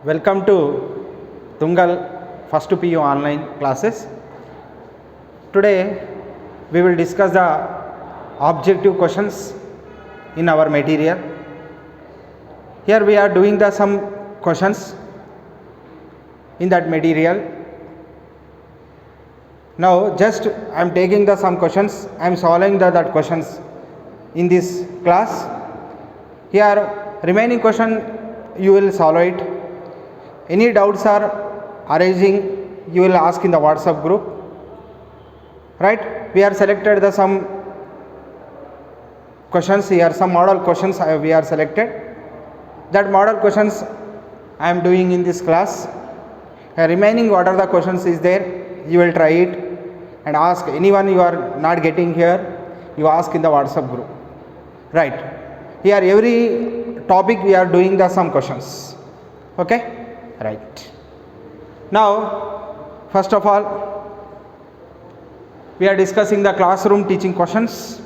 Welcome to Tungal First PU online classes. Today we will discuss the objective questions in our material. Here we are doing some questions in that material. Now just I am taking some questions, I am solving that questions in this class. Here remaining question you will solve it. Any doubts are arising, you will ask in the WhatsApp group. Right? We are selected some questions here, some model questions we are selected. That model questions I am doing in this class. Remaining what are the questions is there, you will try it and ask anyone you are not getting here, you ask in the WhatsApp group. Right? Here every topic we are doing some questions. Okay? Right. Now, first of all, we are discussing the classroom teaching questions.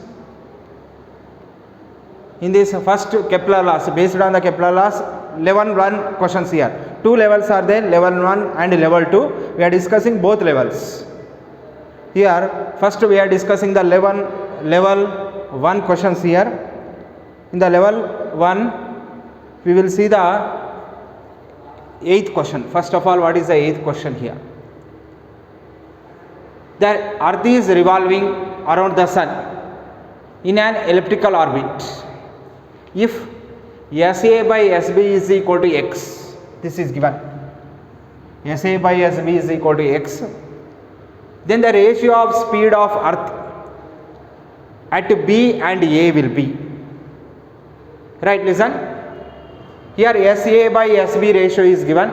In this first Kepler laws, based on the Kepler laws, level 1 questions here. Two levels are there, level 1 and level 2. We are discussing both levels. Here, first we are discussing the level 1 questions here. In the level 1, we will see the 8th question. First of all, what is the 8th question here? The earth is revolving around the sun in an elliptical orbit. If SA by SB is equal to x, this is given. SA by SB is equal to x, then the ratio of speed of earth at B and A will be. Right, listen. Here SA by SB ratio is given,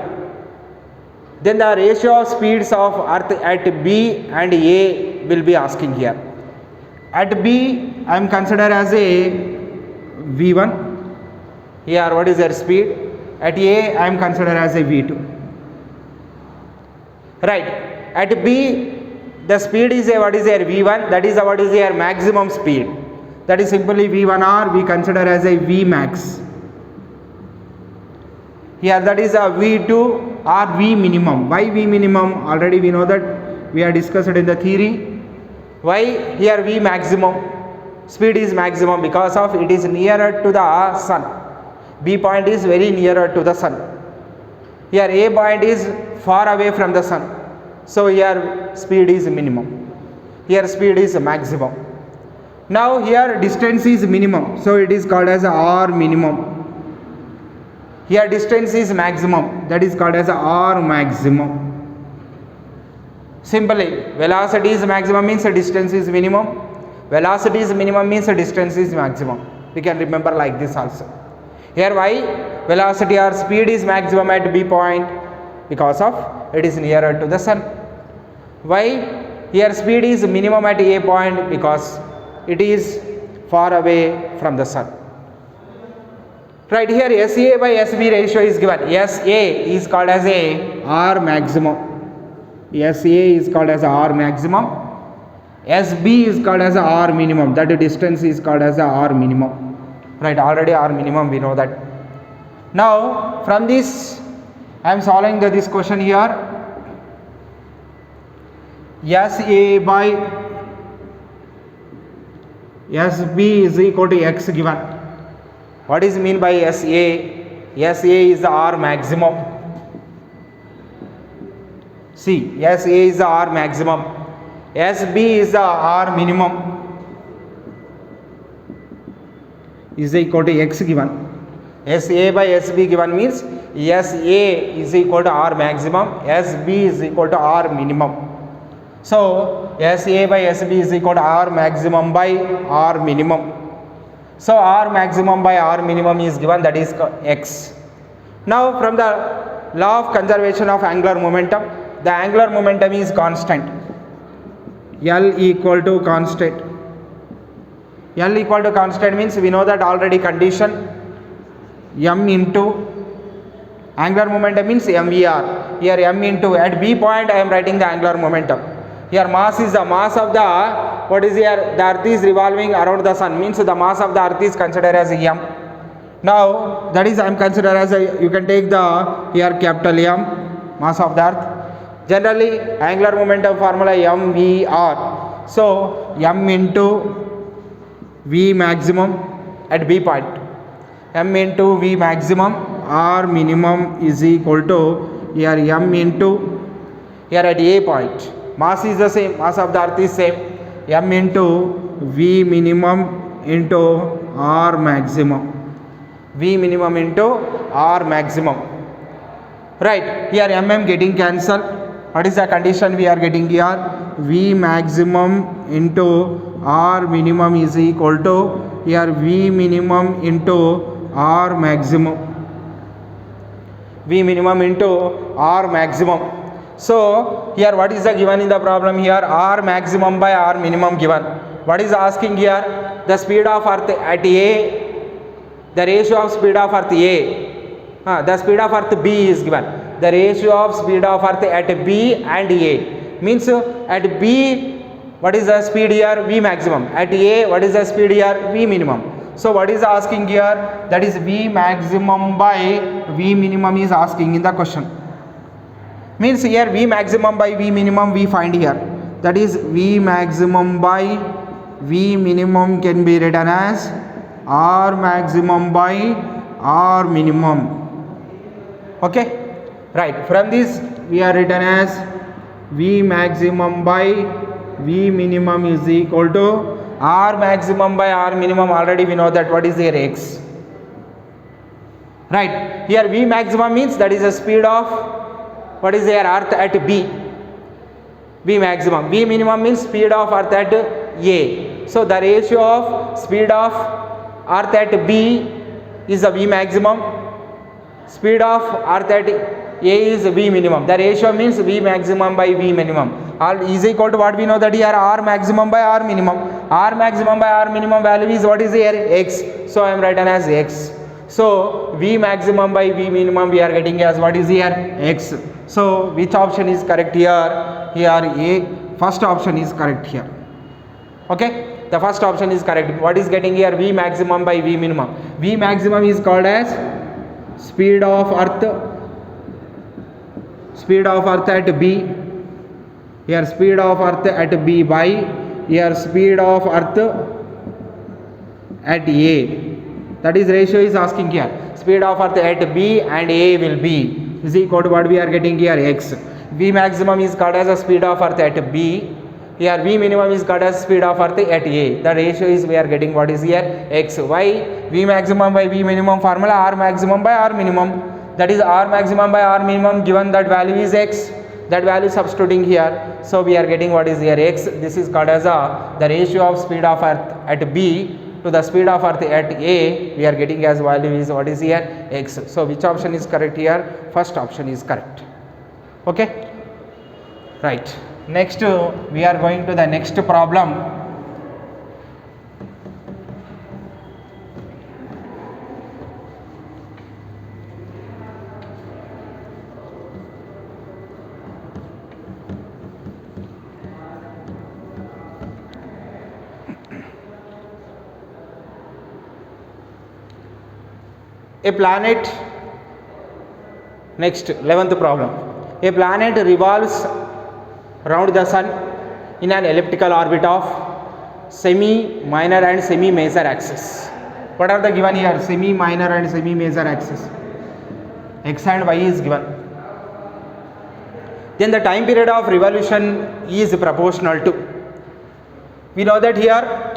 then the ratio of speeds of earth at B and A will be asking here. At B I am considered as a V1, here what is their speed, at A I am considered as a V2. Right, at B the speed is what is their V1, that is what is their maximum speed, that is simply V1R we consider as a V max. Here that is a V2 or V minimum. Why V minimum? Already we know that we are discussed in the theory. Why here V maximum? Speed is maximum because of it is nearer to the sun. B point is very nearer to the sun. Here A point is far away from the sun. So here speed is minimum. Here speed is maximum. Now here distance is minimum. So it is called as R minimum. Here distance is maximum, that is called as R maximum. Simply, velocity is maximum means distance is minimum. Velocity is minimum means distance is maximum. We can remember like this also. Here why? Velocity or speed is maximum at B point because of it is nearer to the sun. Why? Here speed is minimum at A point because it is far away from the sun. Right, here SA by SB ratio is given. SA is called as a R maximum. SA is called as a R maximum. SB is called as a R minimum. That distance is called as a R minimum. Right, already R minimum we know that. Now from this I am solving this question here. SA by SB is equal to x given. What is mean by SA? SA is the R maximum. See, SA is the R maximum. SB is the R minimum. Is equal to x given. SA by SB given means SA is equal to R maximum. SB is equal to R minimum. So SA by SB is equal to R maximum by R minimum. So R maximum by R minimum is given, that is x. Now from the law of conservation of angular momentum, the angular momentum is constant. L equal to constant. L equal to constant means we know that already condition m into angular momentum means mvr. Here m into at B point I am writing the angular momentum. Here mass is the mass of the, what is here, the earth is revolving around the sun means the mass of the earth is considered as m. Now that is I am considered as a, you can take the here capital M, mass of the earth. Generally angular momentum formula mvr. So m into v maximum at B point, m into v maximum r minimum is equal to here m into here at A point. Mass is the same, mass of the earth is same, m into v minimum into r maximum, v minimum into r maximum. Right, here mm getting cancelled. What is the condition we are getting here? V maximum into r minimum is equal to here v minimum into r maximum, v minimum into r maximum. So here what is the given in the problem here? R maximum by R minimum given. What is asking here? The speed of earth at A, the ratio of speed of earth A, the speed of earth B is given. The ratio of speed of earth at B and A means at B what is the speed here? V maximum. At A what is the speed here? V minimum. So what is asking here? That is V maximum by V minimum is asking in the question. Means here V maximum by V minimum we find here. That is V maximum by V minimum can be written as R maximum by R minimum. Okay, right. From this we are written as V maximum by V minimum is equal to R maximum by R minimum. Already we know that what is here X. Right, here V maximum means that is the speed of what is there earth at B, V maximum. V minimum means speed of earth at A. So the ratio of speed of earth at B is the V maximum, speed of earth at A is V minimum. The ratio means V maximum by V minimum. All is equal to what we know that here R maximum by R minimum. R maximum by R minimum value is what is here X. So I am written as X. So V maximum by V minimum we are getting as what is here X. So which option is correct here? Here A, first option is correct here. Okay, the first option is correct. What is getting here? V maximum by V minimum. V maximum is called as speed of earth at B. Here speed of earth at B by here speed of earth at A. That is ratio is asking here. Speed of earth at B and A will be is equal to what we are getting here X. V maximum is called as a speed of earth at B. Here V minimum is called as speed of earth at A. The ratio is we are getting what is here X. Why? V maximum by V minimum formula R maximum by R minimum. That is R maximum by R minimum given that value is X. That value substituting here. So we are getting what is here X. This is called as the ratio of speed of earth at B to the speed of earth at A. We are getting as value is what is here X. So which option is correct here? First option is correct. Okay, right. Next we are going to the next problem. A planet, next 11th problem. A planet revolves around the sun in an elliptical orbit of semi-minor and semi-major axis. What are the given here? Semi-minor and semi-major axis. X and Y is given. Then the time period of revolution is proportional to. We know that here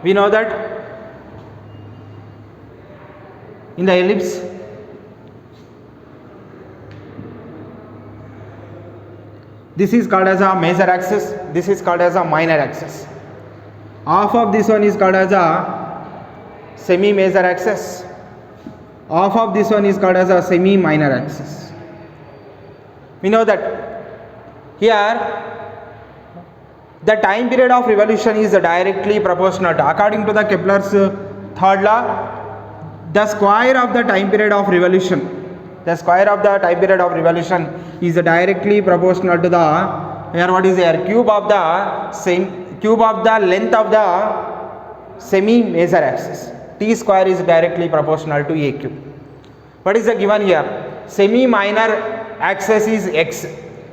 in the ellipse this is called as a major axis, this is called as a minor axis. Half of this one is called as a semi major axis, half of this one is called as a semi minor axis. We know that here the time period of revolution is directly proportional to, according to the Kepler's third law, the square of the time period of revolution, the square of the time period of revolution is directly proportional to the here what is here? Cube of the length of the semi major axis. T square is directly proportional to a cube. What is the given here? Semi minor axis is x.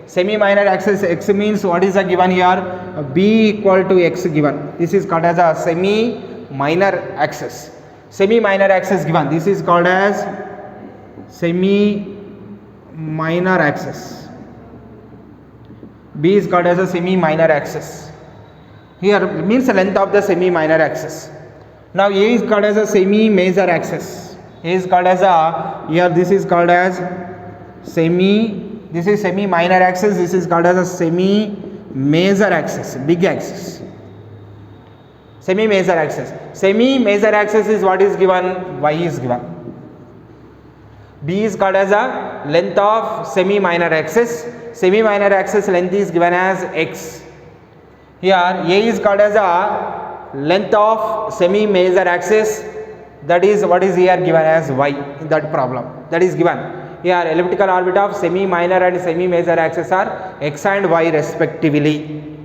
Semi minor axis x means what is the given here? B equal to x given. This is called as a semi minor axis. Semi minor axis given. This is called as semi minor axis. B is called as a semi minor axis. Here means the length of the semi minor axis. Now A is called as a semi major axis. A is called as a, here this is called as this is semi minor axis, this is called as a semi major axis, big axis. Semi major axis. Semi major axis is what is given? Y is given. B is called as a length of semi minor axis. Semi minor axis length is given as x. Here A is called as a length of semi major axis, that is what is here given as y in that problem. That is given. Here elliptical orbit of semi minor and semi major axis are x and y respectively.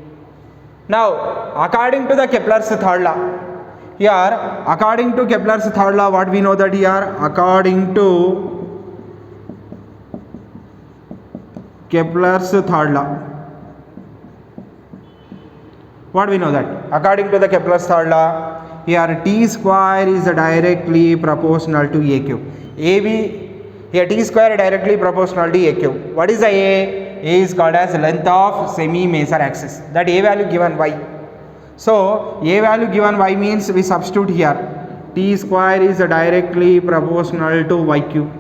Now according to the Kepler's third law, here according to Kepler's third law, what we know that here according to Kepler's third law, what we know that according to the Kepler's third law, here T square is directly proportional to a cube. Here T square directly proportional to a cube. What is the A? A is called as length of semi major axis. That A value given y. So A value given y means we substitute here. T square is directly proportional to y cube.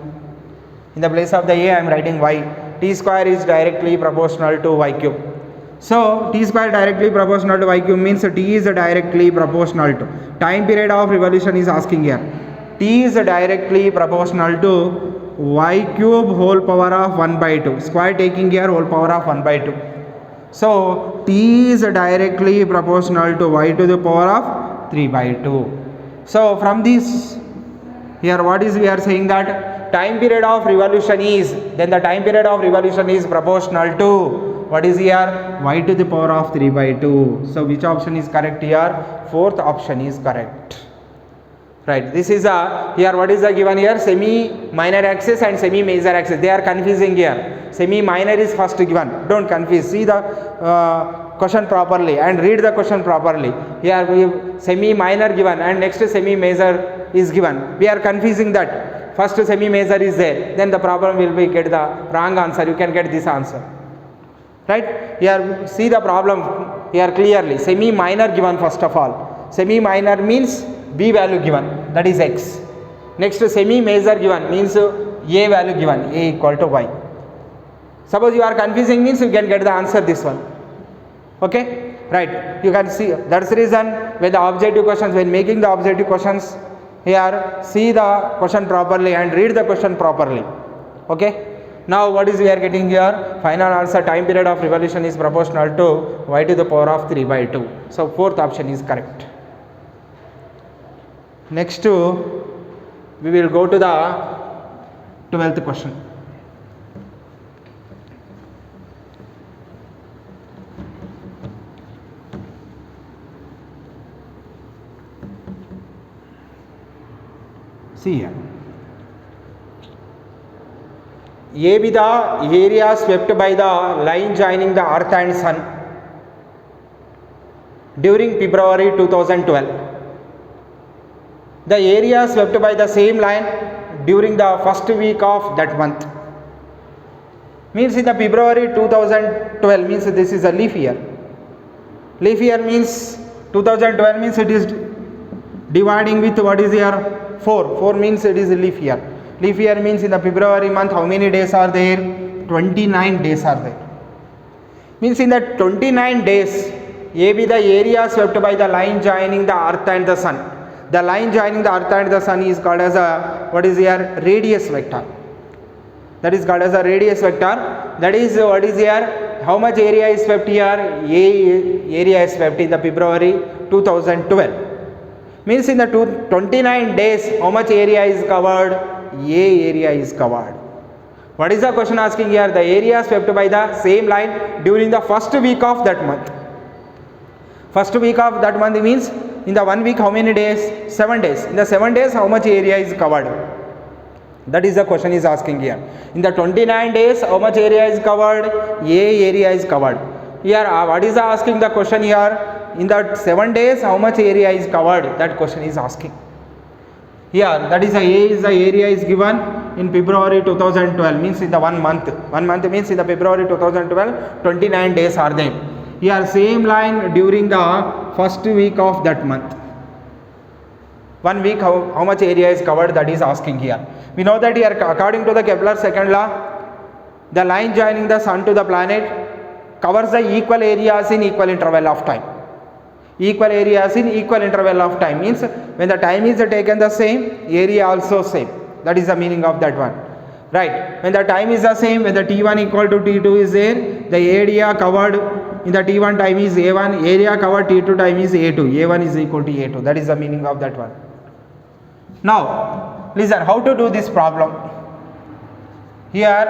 In the place of the A I am writing y. T square is directly proportional to y cube. So T square directly proportional to y cube means T is directly proportional to time period of revolution is asking here. T is directly proportional to y cube whole power of 1 by 2. Square taking here whole power of 1 by 2. So T is directly proportional to y to the power of 3 by 2. So from this here what is we are saying that time period of revolution is, then the time period of revolution is proportional to what is here? Y to the power of 3 by 2. So which option is correct here? Fourth option is correct. Right, this is a, here what is the given here? Semi minor axis and semi major axis. They are confusing here. Semi minor is first given. Don't confuse. See the question properly and read the question properly. Here we have semi minor given and next semi major is given. We are confusing that. First semi major is there. Then the problem will be get the wrong answer. You can get this answer. Right? Here see the problem here clearly. Semi minor given first of all. Semi minor means B value given, that is x. Next semi major given means A value given, A equal to y. Suppose you are confusing means you can get the answer this one. Okay, right, you can see that's the reason when the objective questions, when making the objective questions here, see the question properly and read the question properly. Okay, now what is we are getting here? Final answer, time period of revolution is proportional to y to the power of 3 by 2. So fourth option is correct. Next we will go to the 12th question. See here. A be the area swept by the line joining the earth and sun during February 2012. The area swept by the same line during the first week of that month. Means in the February 2012 means this is a leap year. Leap year means 2012 means it is dividing with what is here 4. 4 means it is a leap year. Leap year means in the February month how many days are there? 29 days are there. Means in the 29 days A be the area swept by the line joining the earth and the sun. The line joining the earth and the sun is called as a what is here? Radius vector. That is called as a radius vector. That is what is here? How much area is swept here? A area is swept in the February 2012. Means in the 29 days how much area is covered? A area is covered. What is the question asking here? The area swept by the same line during the first week of that month. First week of that month means in the 1 week how many days? 7 days. In the 7 days how much area is covered? That is the question is asking here. In the 29 days how much area is covered? A area is covered. Here what is the asking the question here? In the 7 days how much area is covered? That question is asking. Here that is the A is the area is given in February 2012 means in the 1 month. 1 month means in the February 2012 29 days are there. Here same line during the first week of that month. 1 week how much area is covered, that is asking here. We know that here according to the Kepler's second law, the line joining the sun to the planet covers the equal areas in equal interval of time. Equal areas in equal interval of time means when the time is taken the same, area also same. That is the meaning of that one. Right. When the time is the same, when the T1 equal to T2 is there, the area covered in the T1 time is A1, area covered T2 time is A2. A1 is equal to A2. That is the meaning of that one. Now, listen, how to do this problem? Here,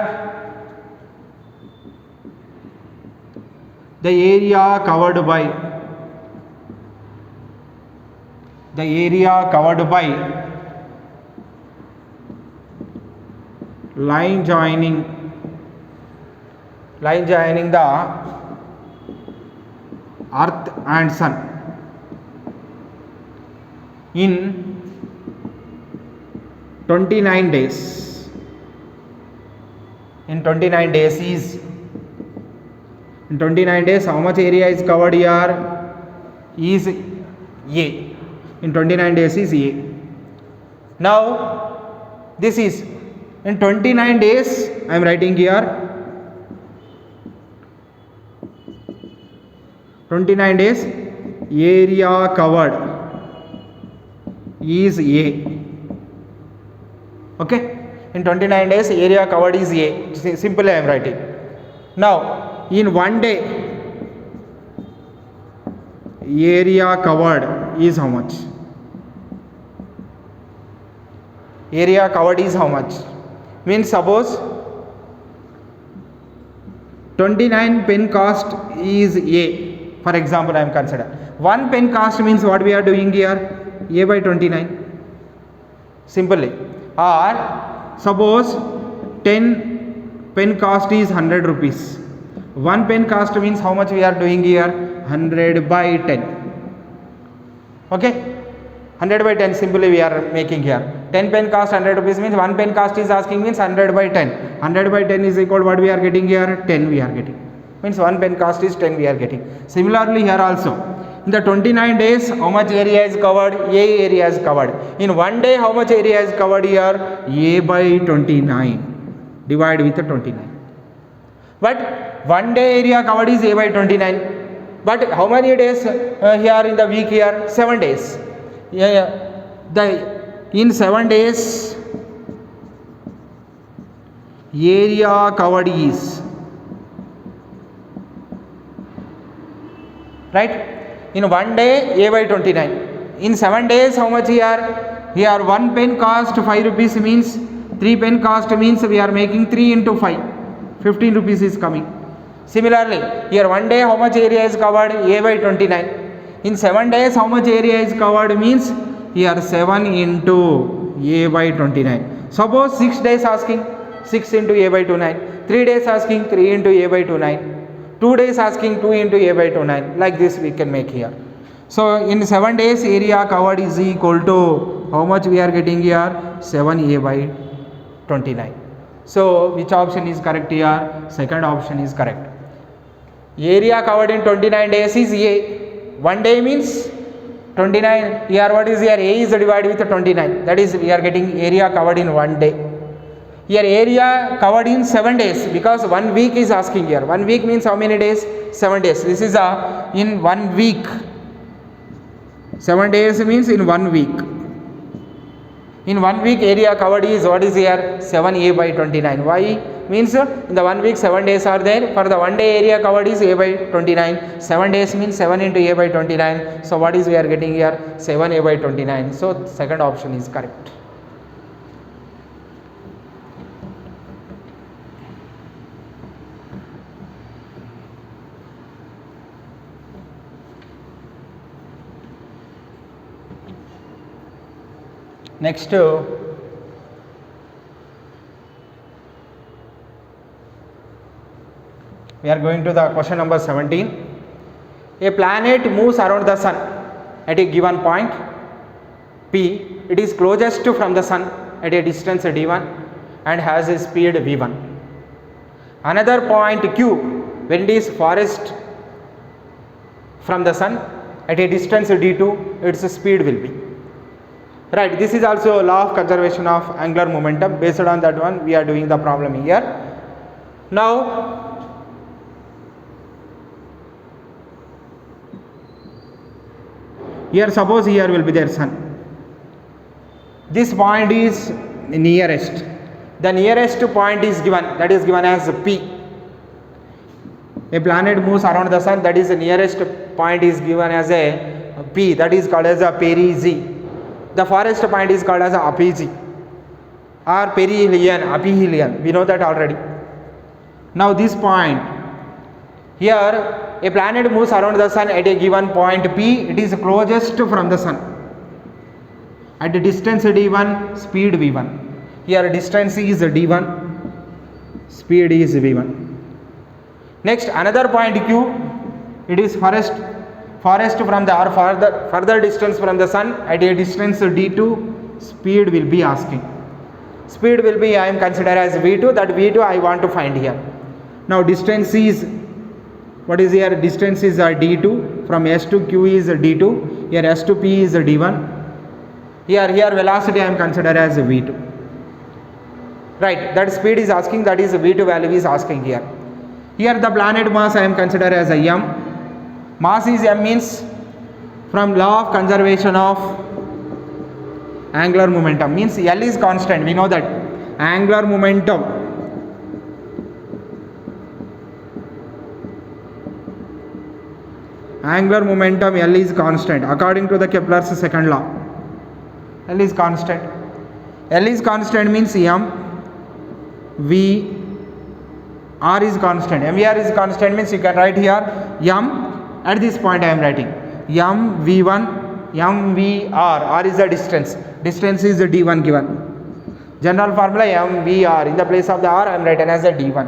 the area covered by line joining the earth and sun in 29 days. In 29 days is, in 29 days how much area is covered here? Is A. In 29 days is A. Now this is in 29 days I am writing here 29 days area covered is A. Okay, in 29 days area covered is A. Simply I am writing. Now in 1 day area covered is how much? Area covered is how much? Means suppose 29 pen cost is A. For example, I am consider 1 pen cost means what we are doing here? A by 29. Simply. Or suppose 10 pen cost is 100 rupees. 1 pen cost means how much we are doing here? 100 by 10. Okay. 100 by 10 simply we are making here. 10 pen cost 100 rupees means 1 pen cost is asking means 100 by 10. 100 by 10 is equal to what we are getting here? 10 we are getting. Means 1 pen cost is 10 we are getting. Similarly here also. In the 29 days how much area is covered? A area is covered. In 1 day how much area is covered here? A by 29. Divide with the 29. But 1 day area covered is A by 29. But how many days here in the week here? 7 days. In 7 days area covered is, right? In 1 day A by 29. In 7 days how much here? Here 1 pen cost 5 rupees means 3 pen cost means we are making 3 into 5. 15 rupees is coming. Similarly here 1 day how much area is covered? A by 29. In 7 days how much area is covered means here 7 into A by 29. Suppose 6 days asking 6 into A by 29. 3 days asking 3 into A by 29. 2 days asking 2 into A by 29. Like this we can make here. So in 7 days area covered is equal to how much we are getting here? 7A by 29. So which option is correct here? Second option is correct. Area covered in 29 days is A. 1 day means 29. Here what is here? A is divided with 29. That is we are getting area covered in 1 day. Here area covered in 7 days because 1 week is asking here. 1 week means how many days? 7 days. This is in 1 week. 7 days means in 1 week. In 1 week area covered is what is here? 7A by 29. Why? Means in the 1 week 7 days are there. For the 1 day area covered is A by 29. 7 days means 7 into A by 29. So what is we are getting here? 7A by 29. So second option is correct. Next, we are going to the question number 17. A planet moves around the sun at a given point P. It is closest from the sun at a distance d1 and has a speed v1. Another point Q, when it is farthest from the sun at a distance d2, its speed will be. Right, this is also a law of conservation of angular momentum. Based on that one, we are doing the problem here. Now, here suppose here will be their sun. This point is nearest. The nearest point is given, that is given as P. A planet moves around the sun, that is the nearest point is given as a P, that is called as a perigee. The farthest point is called as a apogee or perihelion, aphelion. We know that already. Now this point, here a planet moves around the sun at a given point P, it is closest from the sun. At a distance d1, speed v1. Here distance is d1, speed is v1. Next, another point Q, it is farthest from the or further distance from the sun at a distance d2, speed will be asking. Speed will be, I am consider as v2, that v2 I want to find here. Now distance is, what is here? Distance is d2, from S to Q is d2, here S to P is d1. Here velocity I am consider as v2. Right, that speed is asking, that is v2 value is asking here. Here the planet mass I am consider as a m. Mass is m means from law of conservation of angular momentum, means L is constant, we know that. Angular momentum, L is constant according to the Kepler's second law. L is constant. L is constant means m, v, r is constant. mvr is constant means you can write here m. At this point I am writing m v1, m v r. R is the distance. Distance is d1 given. General formula m v r. In the place of the r I am written as a d1.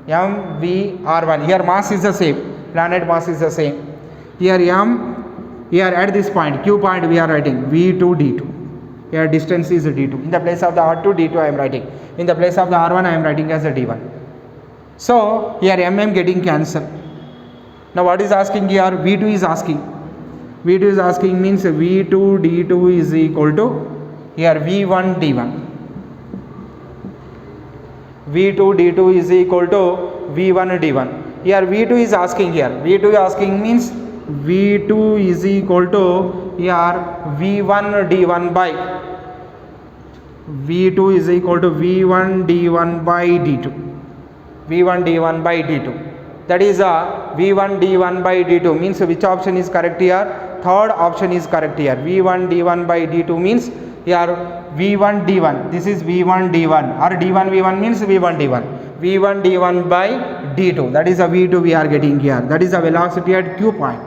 M v r1. Here mass is the same. Planet mass is the same. Here m. Here at this point Q point we are writing v2 d2. Here distance is d2. In the place of the r2 d2 I am writing. In the place of the r1 I am writing as a d1. So here getting cancelled. Now what is asking here? v2 is asking. v2 is asking means v2 d2 is equal to here v1 d1. v2 d2 is equal to v1 d1. Here v2 is asking here. v2 asking means v2 is equal to here v1 d1 by v2 is equal to v1 d1 by d2. v1 d1 by d2. That is v1 d1 by d2 means which option is correct here? Third option is correct here. v1 d1 by d2 means here v1 d1. This is v1 d1 or d1 v1 means v1 d1. v1 d1 by d2. That is a v2 we are getting here. That is a velocity at Q point.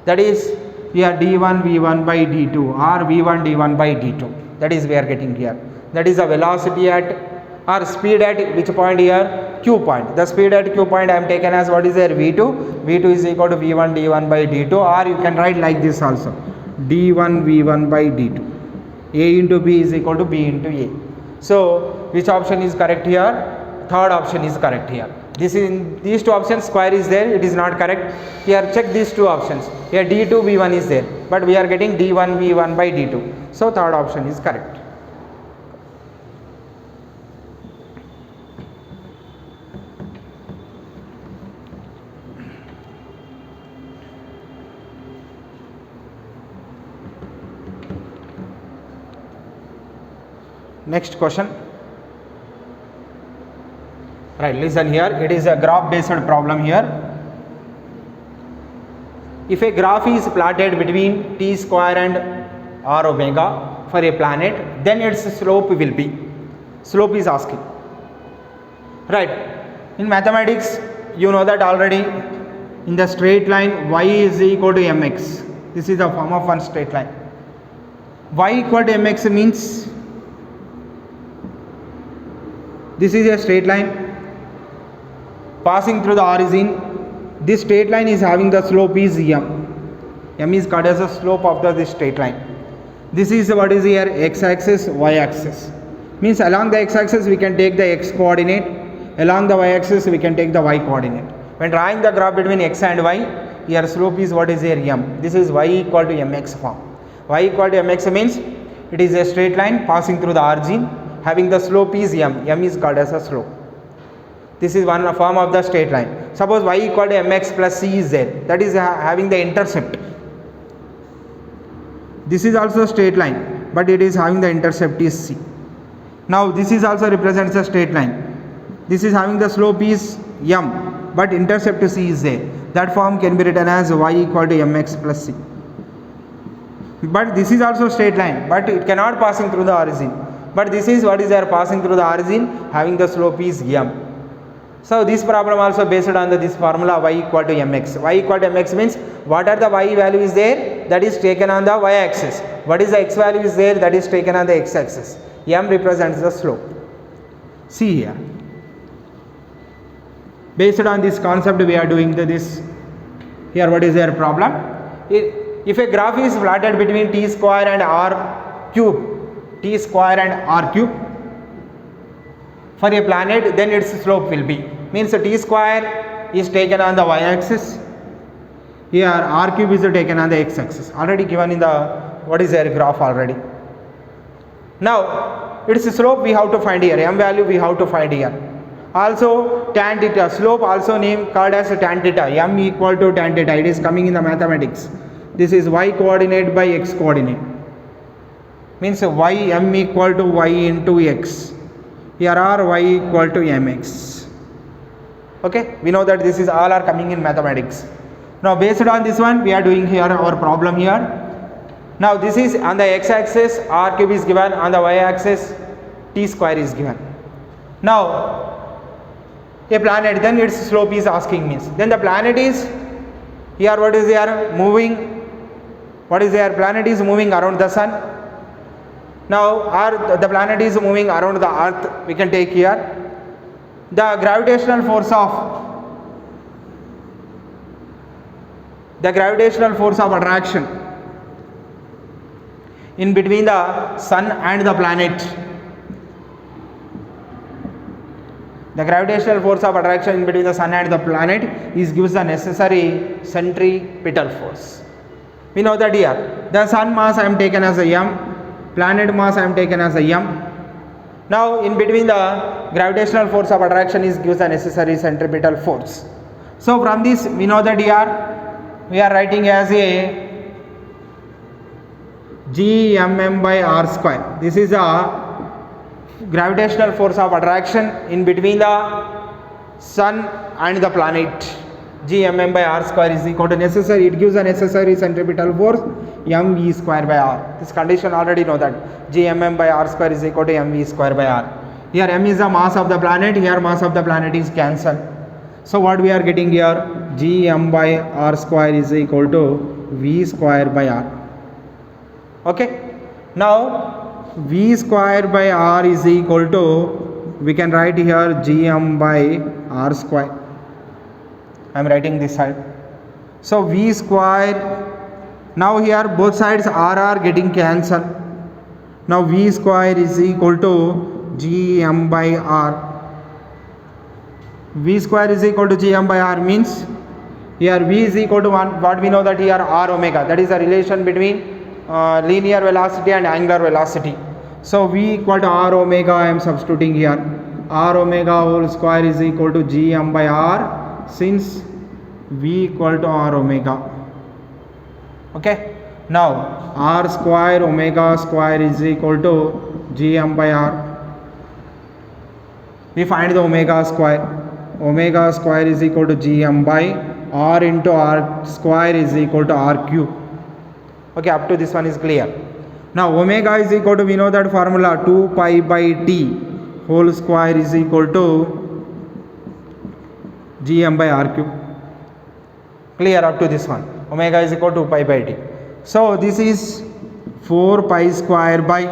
That is here d1 v1 by d2 or v1 d1 by d2. That is we are getting here. That is a velocity at or speed at which point here? Q point. The speed at Q point I am taken as what is there? v2. v2 is equal to v1 d1 by d2, or you can write like this also, d1 v1 by d2. A into B is equal to B into A. So which option is correct here? Third option is correct here. This is in these two options square is there, it is not correct. Here check these two options. Here d2 v1 is there, but we are getting d1 v1 by d2. So third option is correct. Next question. Right, listen here. It is a graph based problem here. If a graph is plotted between t square and r omega for a planet, then its slope will be. Slope is asking. Right. In mathematics, you know that already. In the straight line, y is equal to mx. This is the form of one straight line. y equal to mx means this is a straight line passing through the origin. This straight line is having the slope is m. M is called as the slope of this straight line. This is what is here, x axis, y axis. Means along the x axis we can take the x coordinate, along the y axis we can take the y coordinate. When drawing the graph between x and y, here slope is what is here, m. This is y equal to mx form. Y equal to mx means it is a straight line passing through the origin, having the slope is m. M is called as a slope. This is one form of the straight line. Suppose y equal to mx plus c is there, that is having the intercept. This is also a straight line, but it is having the intercept is c. Now this is also represents a straight line. This is having the slope is m, but intercept c is there. That form can be written as y equal to mx plus c. But this is also straight line, but it cannot passing through the origin. But this is what is there, passing through the origin, having the slope is m. So this problem also based on this formula y equal to mx. Y equal to mx means what are the y value is there, that is taken on the y axis. What is the x value is there, that is taken on the x axis. M represents the slope. See here. Based on this concept we are doing this. Here what is their problem? If a graph is plotted between t square and r cube, t square and r cube, for a planet, then its slope will be, means t square is taken on the y axis, here r cube is taken on the x axis, already given in the what is their graph already. Now its slope we have to find here, m value we have to find here. Also tan theta, slope also name called as tan theta, m equal to tan theta, it is coming in the mathematics. This is y coordinate by x coordinate, means y m equal to y into x. Here are y equal to mx. Okay, we know that this is all are coming in mathematics. Now based on this one we are doing here our problem here. Now this is on the x axis, r cube is given, on the y axis t square is given. Now a planet, then its slope is asking means, then the planet is here, what is there, moving, what is there, planet is moving around the sun. Now the planet is moving around the earth, we can take here. The gravitational force of attraction in between the sun and the planet. The gravitational force of attraction in between the sun and the planet is gives the necessary centripetal force. We know that here the sun mass I am taken as a m, planet mass I am taken as a m. Now in between the gravitational force of attraction is gives the necessary centripetal force. So from this we know that here we are writing as a Gmm by r square. This is a gravitational force of attraction in between the sun and the planet. Gmm by r square is equal to necessary, it gives a necessary centripetal force mv square by r. This condition already know that Gmm by r square is equal to mv square by r. Here m is the mass of the planet, here mass of the planet is cancelled. So what we are getting here, Gm by r square is equal to v square by r. Okay. Now v square by r is equal to, we can write here Gm by r square. I am writing this side. So v square, now here both sides r are getting cancelled. Now v square is equal to Gm by r. V square is equal to Gm by r means here v is equal to 1, what we know that here r omega, that is the relation between linear velocity and angular velocity. So v equal to r omega I am substituting here, r omega whole square is equal to Gm by r, since v equal to r omega. Okay. Now r square omega square is equal to Gm by r. We find the omega square. Omega square is equal to Gm by r into r square is equal to r cube. Okay, up to this one is clear. Now omega is equal to, we know that formula, 2 pi by t whole square is equal to Gm by r cube. Clear up to this one. Omega is equal to 2 pi by t. So this is 4 pi square by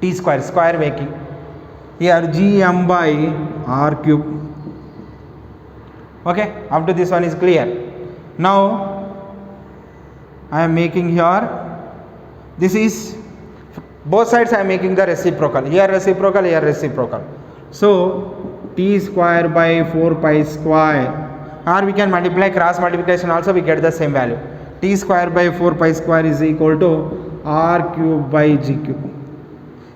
t square, square making. Here gm by r cube. Okay, up to this one is clear. Now I am making here, this is both sides I am making the reciprocal. Here reciprocal, here reciprocal. So t square by 4 pi square, or we can multiply, cross multiplication also we get the same value. T square by 4 pi square is equal to r cube by g cube.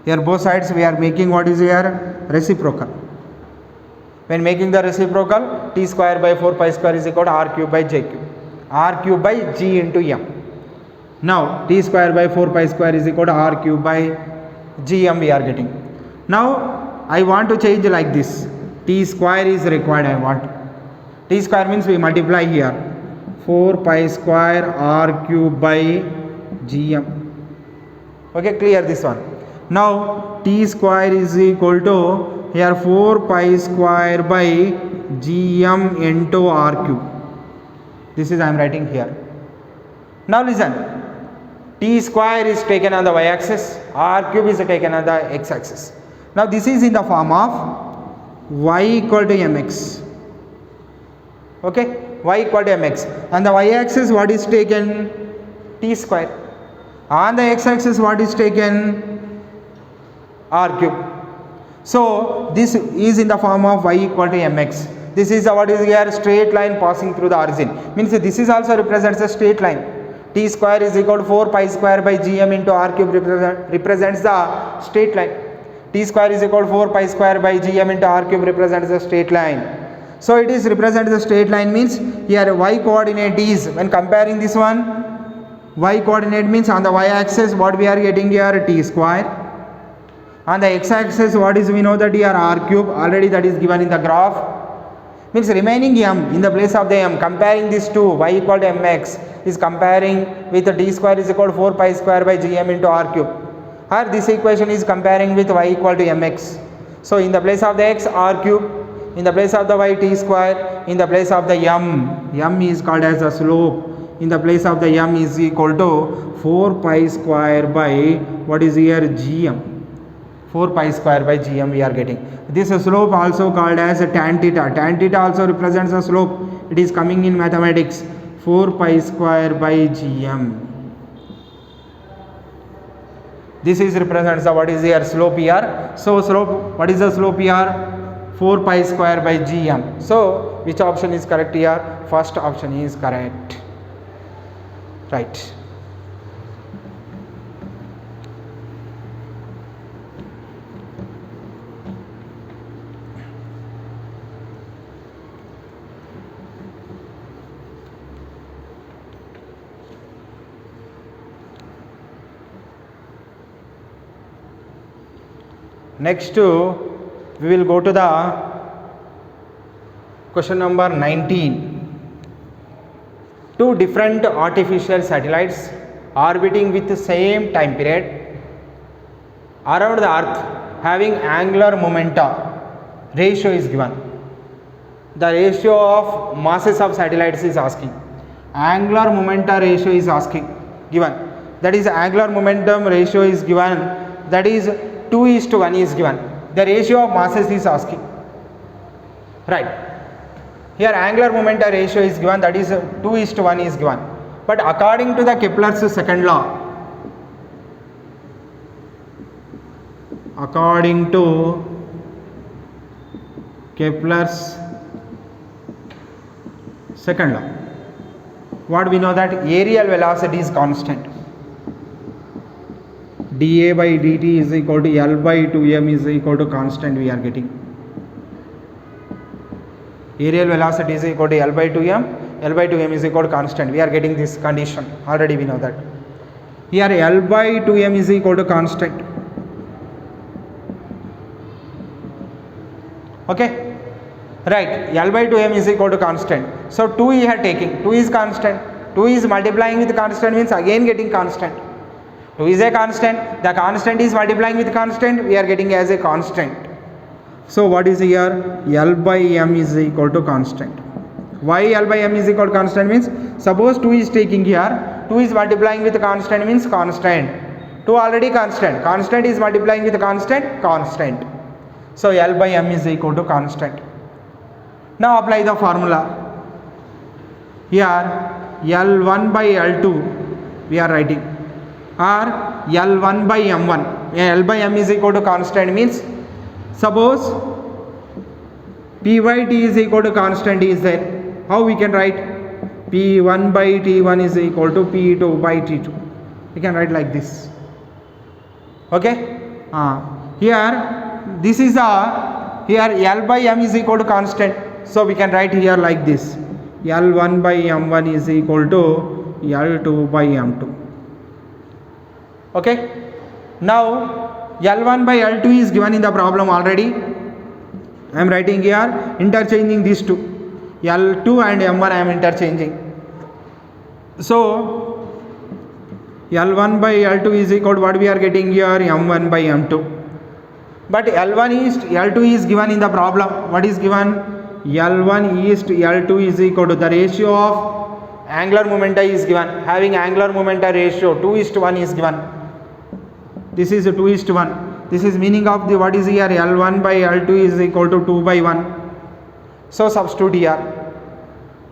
Here both sides we are making what is here reciprocal. When making the reciprocal, t square by 4 pi square is equal to r cube by j cube, r cube by g into m. Now t square by 4 pi square is equal to r cube by gm we are getting. Now I want to change like this, t square is required. I want t square means we multiply here 4 pi square r cube by gm. Okay, clear this one. Now t square is equal to here 4 pi square by gm into r cube. This is I am writing here. Now listen, t square is taken on the y axis, r cube is taken on the x axis. Now this is in the form of y equal to mx. Okay, y equal to mx. On the y axis what is taken? T square. On the x axis what is taken? R cube. So this is in the form of y equal to mx. This is what is here straight line passing through the origin. Means this is also represents a straight line. T square is equal to 4 pi square by gm into r cube represents the straight line. T square is equal to 4 pi square by gm into r cube represents the straight line. So it is represents the straight line means here y coordinate is, when comparing this one, y coordinate means on the y axis what we are getting here t square. On the x axis what is we know that here r cube, already that is given in the graph. Means remaining m in the place of the m, comparing this to y equal to mx is comparing with the t square is equal to 4 pi square by gm into r cube. Or this equation is comparing with y equal to mx. So in the place of the x r cube, in the place of the y t square, in the place of the m is called as a slope. In the place of the m is equal to 4 pi square by what is here gm. 4 pi square by gm we are getting. This slope also called as tan theta. Tan theta also represents a slope. It is coming in mathematics. 4 pi square by gm. This is represents the what is here slope here. So slope, what is the slope here? 4 pi square by gm. So which option is correct here? First option is correct. Right. Next we will go to the question number 19. Two different artificial satellites orbiting with the same time period around the earth having angular momenta ratio is given. The ratio of masses of satellites is asking. Angular momenta ratio is asking, given. That is angular momentum ratio is given, that is 2:1 is given. The ratio of masses is asking. Right. Here angular momenta ratio is given, that is 2:1 is given. But according to the Kepler's second law, according to Kepler's second law, what we know that aerial velocity is constant. dA by dt is equal to L by 2m is equal to constant we are getting. Aerial velocity is equal to L by 2m, L by 2m is equal to constant. We are getting this condition, already we know that. Here L by 2m is equal to constant. Okay, right, L by 2m is equal to constant. So 2 we are taking, 2 is constant, 2 is multiplying with constant means again getting constant. 2 is a constant, the constant is multiplying with constant, we are getting as a constant. So what is here? L by m is equal to constant. Why L by m is equal to constant means, suppose 2 is taking here, 2 is multiplying with constant means constant. 2 already constant. Constant is multiplying with constant, constant. So L by M is equal to constant. Now apply the formula. Here L1 by L2 we are writing, or L1 by M1. L by M is equal to constant means, suppose P by T is equal to constant is there. How we can write? P1 by T1 is equal to P2 by T2. We can write like this. Okay? Here this is here L by M is equal to constant. So we can write here like this. L1 by M1 is equal to L2 by M2. Okay? Now L1 by L2 is given in the problem already. I am writing here, interchanging these two. L2 and M1 I am interchanging. So L1 by L2 is equal to what we are getting here, M1 by M2. But L2 is given in the problem. What is given? L1 is to L2 is equal to the ratio of angular momenta is given. Having angular momenta ratio 2:1 is given. This is 2:1. This is meaning of the what is here, L1 by L2 is equal to 2 by 1. So substitute here.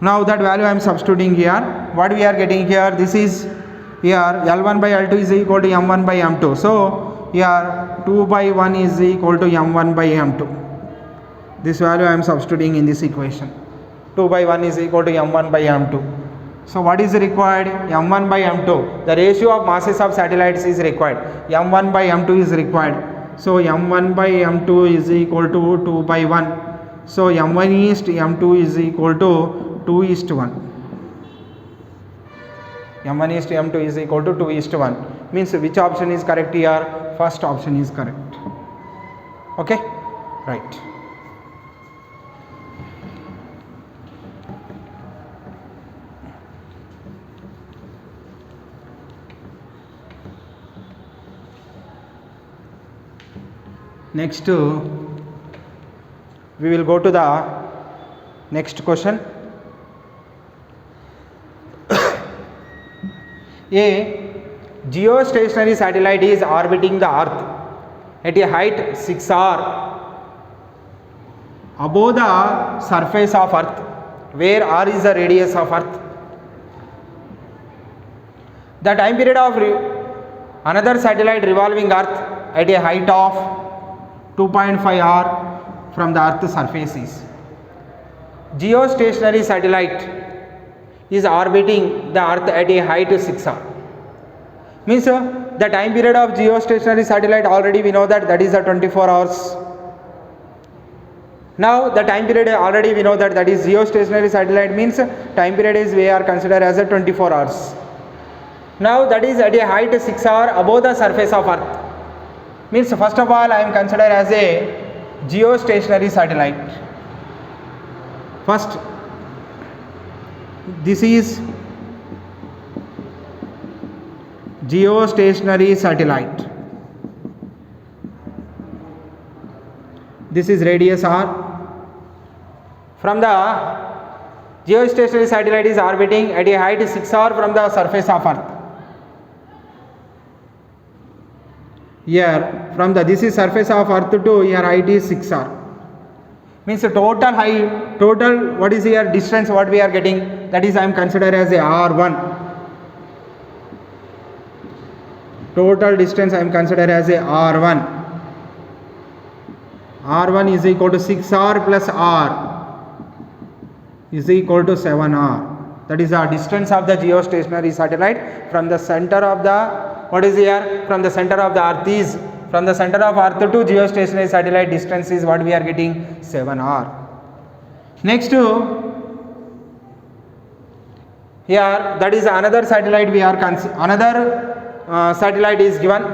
Now that value I am substituting here. What we are getting here, this is here L1 by L2 is equal to M1 by M2. So here 2 by 1 is equal to M1 by M2. This value I am substituting in this equation. 2 by 1 is equal to M1 by M2. So what is required? M1 by M2. The ratio of masses of satellites is required. M1 by M2 is required. So M1 by M2 is equal to 2 by 1. So M1 is to M2 is equal to 2:1. M1 is to M2 is equal to 2:1. Means which option is correct here? First option is correct. Okay? Right. Next we will go to the next question. A geostationary satellite is orbiting the earth at a height 6r above the surface of earth, where r is the radius of earth. The time period of another satellite revolving earth at a height of 2.5 r from the earth's surface is. Geostationary satellite is orbiting the earth at a height 6r. Means the time period of geostationary satellite already we know that is 24 hours. Now the time period already we know that is geostationary satellite means time period is we are considered as a 24 hours. Now that is at a height 6r above the surface of earth. Means first of all I am considered as a geostationary satellite. First, this is geostationary satellite. This is radius r. From the geostationary satellite is orbiting at a height 6r from the surface of earth. Here from the this is surface of earth to here height is 6r. Means total height, total what is here distance what we are getting, that is I am considered as a r1. Total distance I am considered as a r1. r1 is equal to 6r plus r is equal to 7r. That is the distance of the geostationary satellite from the center of the what is here, from the center of the earth is, from the center of earth to geostationary satellite distance is what we are getting, 7r. Next here that is another satellite we are another satellite is given.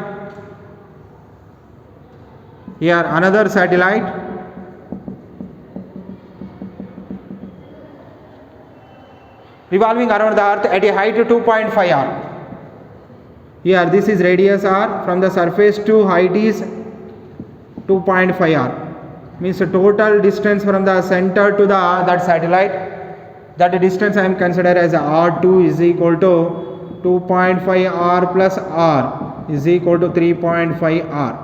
Here another satellite revolving around the earth at a height 2.5 r. Here this is radius r, from the surface to height is 2.5 r. Means total distance from the center to the that satellite, that distance I am considered as r2 is equal to 2.5 r plus r is equal to 3.5 r.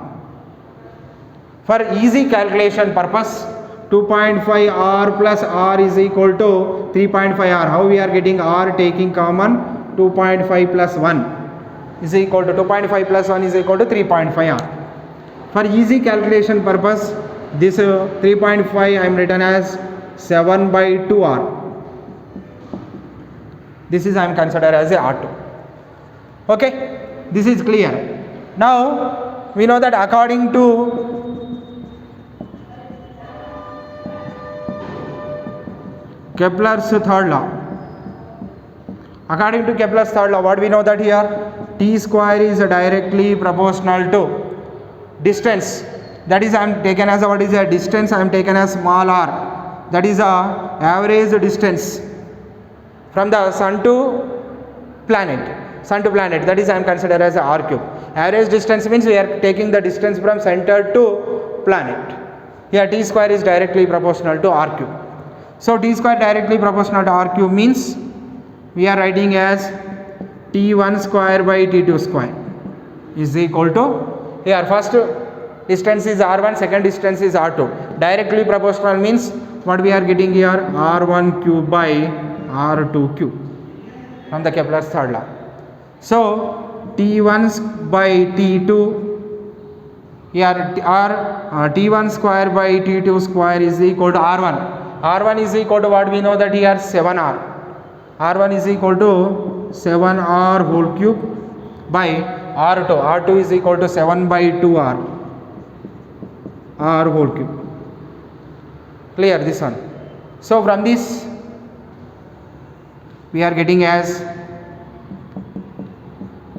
For easy calculation purpose, 2.5 r plus r is equal to 3.5 r. How we are getting r taking common? 2.5 plus 1 is equal to 2.5 plus 1 is equal to 3.5 r. For easy calculation purpose, this 3.5 I am written as 7 by 2 r. This is I am considered as a r2. Okay, this is clear. Now we know that according to Kepler's third law, what we know that here t square is directly proportional to distance. That is I am taken as what is a distance, I am taken as small r. That is a average distance from the sun to planet. That is I am considered as a r cube. Average distance means we are taking the distance from center to planet. Here t square is directly proportional to r cube. So t square directly proportional to r cube means we are writing as t1 square by t2 square is equal to, here first distance is r1, second distance is r2. Directly proportional means what we are getting here, r1 cube by r2 cube from the Kepler's third law. So t1 by t2, here t1 square by t2 square is equal to r1. r1 is equal to what we know that here 7r. r1 is equal to 7r whole cube by r2. r2 is equal to 7 by 2r r whole cube. Clear this one? So from this we are getting as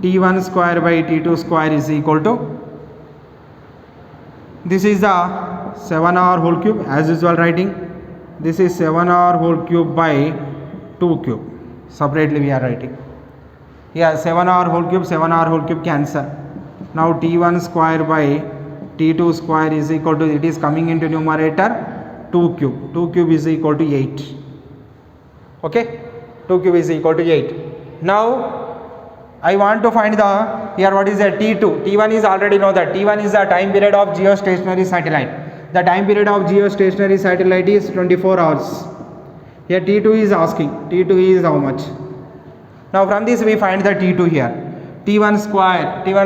t1 square by t2 square is equal to, this is the 7r whole cube as usual writing. This is 7r whole cube by 2 cube. Separately we are writing. Here 7r whole cube cancel. Now t1 square by t2 square is equal to, it is coming into numerator 2 cube. 2 cube is equal to 8. Okay, 2 cube is equal to 8. Now I want to find the, here what is the t2. T1 is already know that t1 is the time period of geostationary satellite. The time period of geostationary satellite is 24 hours. Here t2 is asking, t2 is how much? Now from this we find the t2 here. t1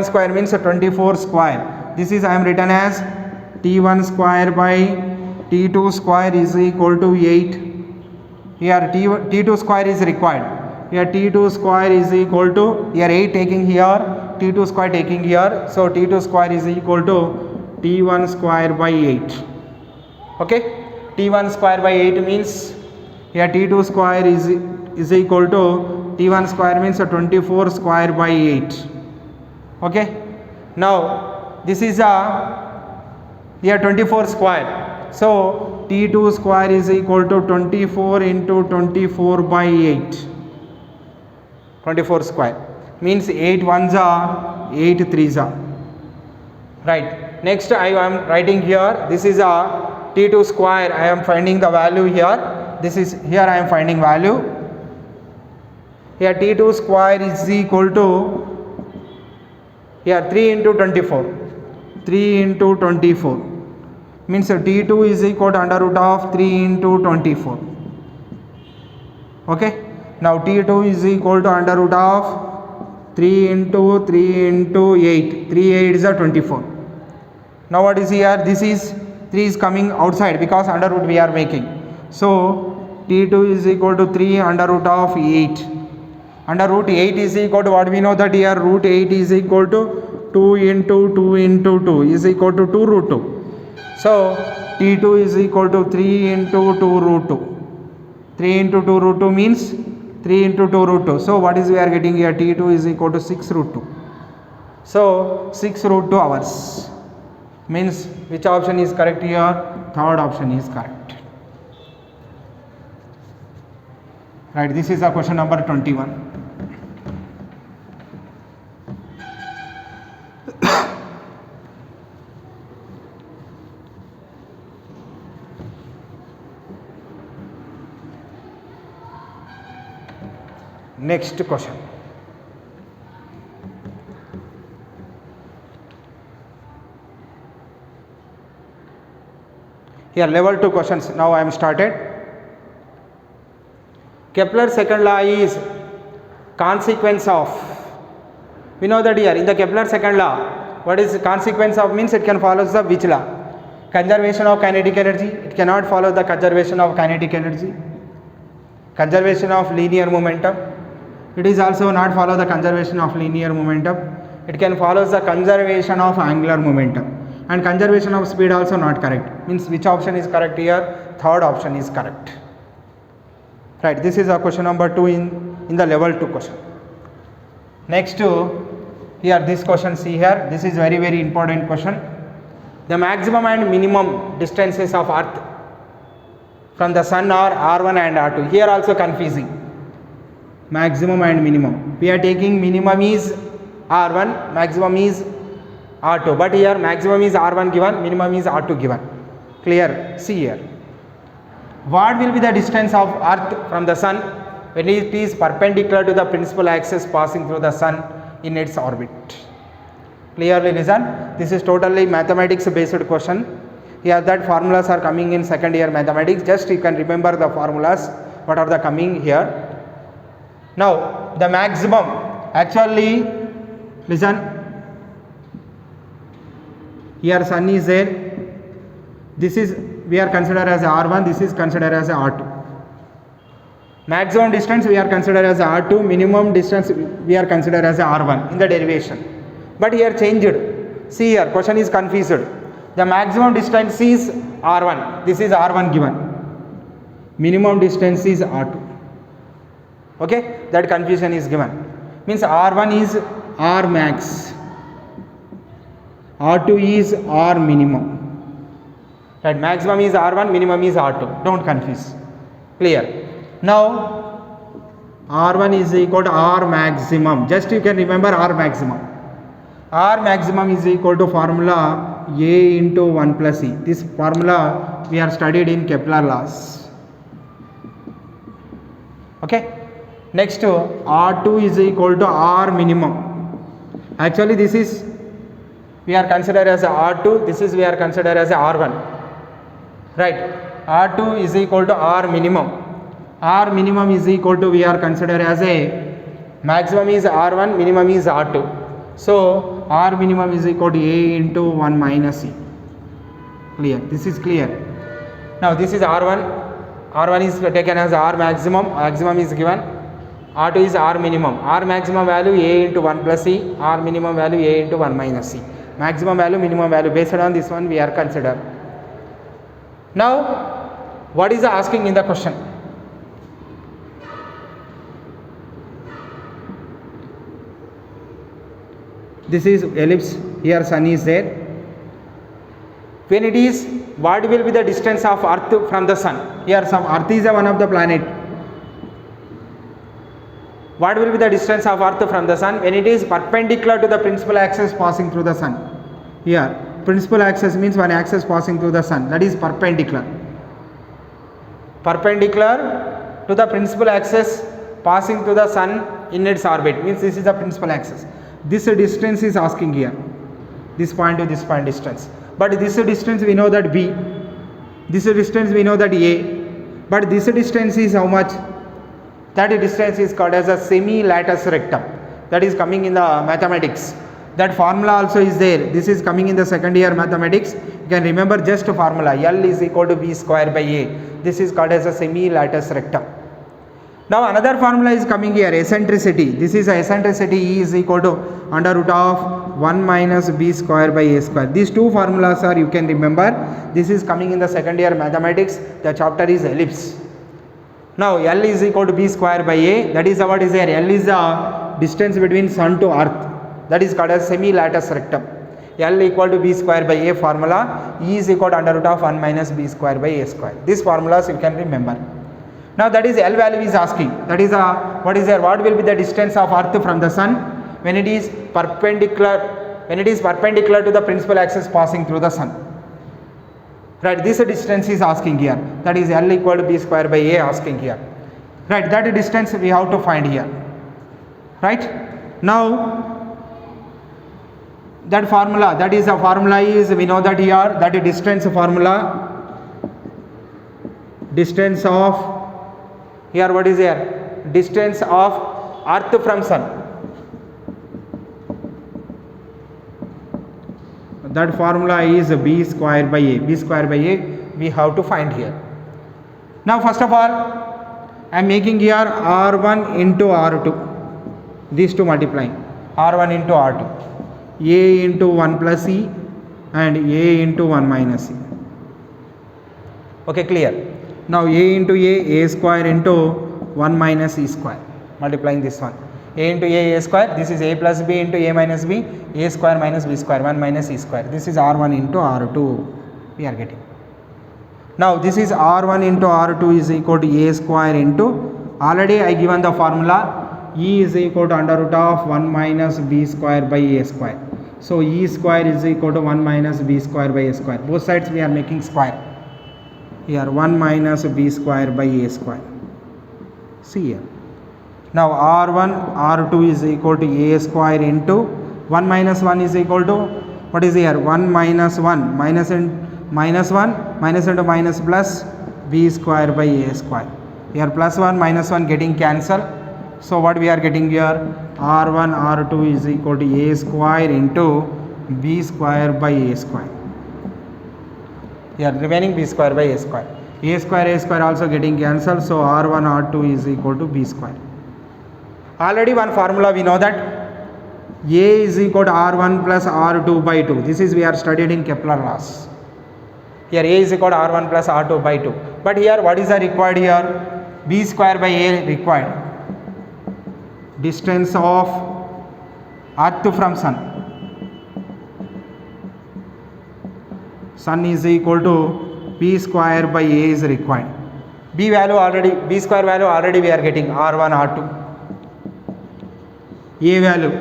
square means 24 square. This is I am written as t1 square by t2 square is equal to 8. Here t2 square is required. Here t2 square is equal to, here 8 taking here, t2 square taking here. So t2 square is equal to t1 square by 8. Okay, t1 square by 8 means here t2 square is equal to, t1 square means 24 square by 8. Okay, now this is here 24 square. So t2 square is equal to 24 into 24 by 8. 24 square means 8 ones are 8 threes are. Right. Next I am writing here, this is a t2 square, I am finding the value here. This is, here I am finding value. Here t2 square is equal to, here 3 into 24. 3 into 24 means t2 is equal to under root of 3 into 24. Okay. Now t2 is equal to under root of 3 into 3 into 8. 3 8 is 24. Now what is here? This is 3 is coming outside because under root we are making. So t2 is equal to 3 under root of 8. Under root 8 is equal to what we know that here root 8 is equal to 2 into 2 into 2 is equal to 2 root 2. So t2 is equal to 3 into 2 root 2. 3 into 2 root 2 means 3 into 2 root 2. So what is we are getting here? t2 is equal to 6 root 2. So 6 root 2 hours. Means which option is correct here? Third option is correct. Right, this is a question number 21. Next question. Here level 2 questions. Now I am started. Kepler's second law is consequence of. We know that here in the Kepler's second law, what is consequence of means it can follow the which law? Conservation of kinetic energy. It cannot follow the conservation of kinetic energy. Conservation of linear momentum. It is also not follow the conservation of linear momentum. It can follow the conservation of angular momentum. And conservation of speed also not correct. Means which option is correct here? Third option is correct. Right, this is a question number 2 in the level 2 question. Next here this question, see here, this is very important question. The maximum and minimum distances of earth from the sun are R1 and R2. Here also confusing. Maximum and minimum. We are taking minimum is R1, maximum is R2. But here maximum is R1 given, minimum is R2 given. Clear? See here. What will be the distance of earth from the sun when it is perpendicular to the principal axis passing through the sun in its orbit? Clearly listen. This is totally mathematics based question. Here that formulas are coming in second year mathematics. Just you can remember the formulas. What are the coming here? Now the maximum. Actually listen. Here sun is there. This is we are considered as R1. This is considered as R2. Maximum distance we are considered as R2. Minimum distance we are considered as R1 in the derivation. But here changed. See here, question is confused. The maximum distance is R1. This is R1 given. Minimum distance is R2. Okay, that confusion is given. Means R1 is R max. R2 is R minimum. Right, maximum is R1, minimum is R2. Don't confuse. Clear. Now R1 is equal to R maximum. Just you can remember R maximum. R maximum is equal to formula A into 1 plus E. This formula we are studied in Kepler laws. Okay. Next R2 is equal to R minimum. Actually this is we are considered as R2. This is we are considered as R1. Right. R2 is equal to R minimum. R minimum is equal to we are considered as a maximum is R1, minimum is R2. So R minimum is equal to A into 1 minus E. Clear? This is clear. Now this is R1. R1 is taken as R maximum. Maximum is given. R2 is R minimum. R maximum value A into 1 plus E. R minimum value A into 1 minus E. Maximum value, minimum value. Based on this one we are considered. Now what is the asking in the question? This is ellipse. Here sun is there. When it is, what will be the distance of earth from the sun? Here some earth is one of the planet. What will be the distance of earth from the sun when it is perpendicular to the principal axis passing through the sun? Here principal axis means one axis passing through the sun, that is perpendicular. Perpendicular to the principal axis passing through the sun in its orbit means this is the principal axis. This distance is asking here. This point to this point distance. But this distance we know that B. This distance we know that A. But this distance is how much? That distance is called as a semi-latus rectum. That is coming in the mathematics. That formula also is there. This is coming in the second year mathematics. You can remember just formula. L is equal to B square by A. This is called as a semi-latus rectum. Now another formula is coming here, eccentricity. This is eccentricity E is equal to under root of 1 minus B square by A square. These two formulas are you can remember. This is coming in the second year mathematics. The chapter is ellipse. Now L is equal to B square by A. That is what is there. L is the distance between sun to earth. That is called as semi-latus rectum. L equal to B square by A formula. E is equal to under root of 1 minus B square by A square. These formulas you can remember. Now that is L value is asking. That is what is there? What will be the distance of earth from the sun when it is perpendicular to the principal axis passing through the sun? Right, this distance is asking here. That is L equal to B square by A asking here. Right, that distance we have to find here. Right. Now that formula, that is a formula is we know that here that distance formula distance of, here what is here, distance of earth from sun. That formula is b square by a. B square by a we have to find here. Now first of all I am making here r1 into r2, these two multiplying, r1 into r2, a into 1 plus e and a into 1 minus e. Okay, clear. Now a into a square into 1 minus e square, multiplying this one, a into a square, this is a plus b into a minus b, a square minus b square, 1 minus e square, this is r1 into r2 we are getting. Now this is r1 into r2 is equal to a square into, already I given the formula, e is equal to under root of 1 minus b square by a square. So e square is equal to 1 minus b square by a square, both sides we are making square. Here 1 minus b square by a square. See here. Now r1 r2 is equal to a square into 1 minus 1 is equal to, what is here, 1 minus 1 minus and minus 1 minus into minus plus b square by a square. Here plus 1 minus 1 getting cancelled. So what we are getting here, r1 r2 is equal to a square into b square by a square. Here remaining b square by a square. A square also getting cancelled. So r1 r2 is equal to b square. Already one formula we know that a is equal to r1 plus r2 by 2. This is we are studied in Kepler laws. Here a is equal to r1 plus r2 by 2. But here what is the required here? B square by a required. Distance of earth from sun. Sun is equal to b square by a is required. B square value already we are getting r1 r2. A value,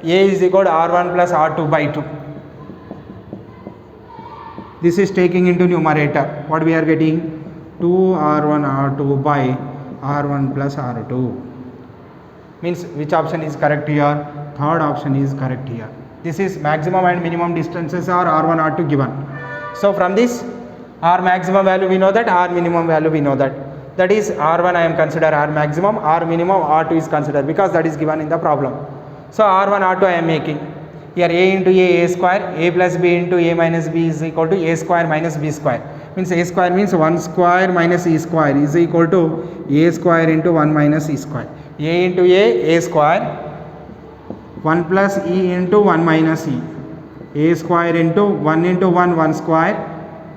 a is equal to r1 plus r2 by 2. This is taking into numerator. What we are getting? 2 r1 r2 by r1 plus r2. Means which option is correct here? Third option is correct here. This is maximum and minimum distances are r1 r2 given. So from this r maximum value we know that, r minimum value we know that. That is r1 I am consider r maximum, r minimum r2 is considered because that is given in the problem. So r1 r2 I am making. Here a into a square, a plus b into a minus b is equal to a square minus b square. Means a square means 1 square minus e square is equal to a square into 1 minus e square. A into a square, 1 plus e into 1 minus e. A square into 1 square.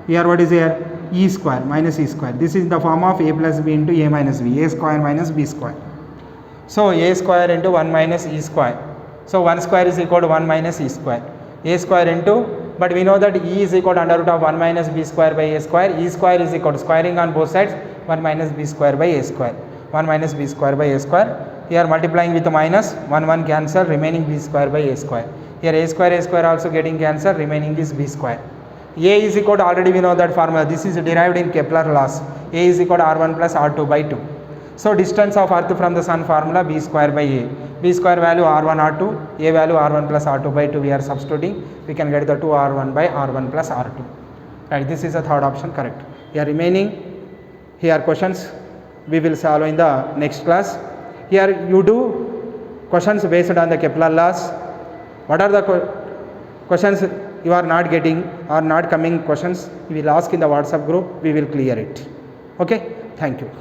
Here what is here? E square minus e square. This is the form of a plus b into a minus b. A square minus b square. So a square into 1 minus e square. So 1 square is equal to 1 minus e square. A square into, but we know that e is equal to under root of 1 minus b square by a square. E square is equal to squaring on both sides, 1 minus b square by a square. 1 minus b square by a square. Here multiplying with minus, 1 cancel, remaining b square by a square. Here a square also getting cancelled, remaining is b square. A is equal to, already we know that formula. This is derived in Kepler laws. A is equal to r1 plus r2 by 2. So distance of earth from the sun formula b square by a. B square value r1 r2, a value r1 plus r2 by 2 we are substituting. We can get the 2 r1 by r1 plus r2. Right, this is the third option correct. Here remaining, here questions we will solve in the next class. Here you do questions based on the Kepler laws. What are the questions you are not getting or not coming questions? We will ask in the WhatsApp group. We will clear it. Okay. Thank you.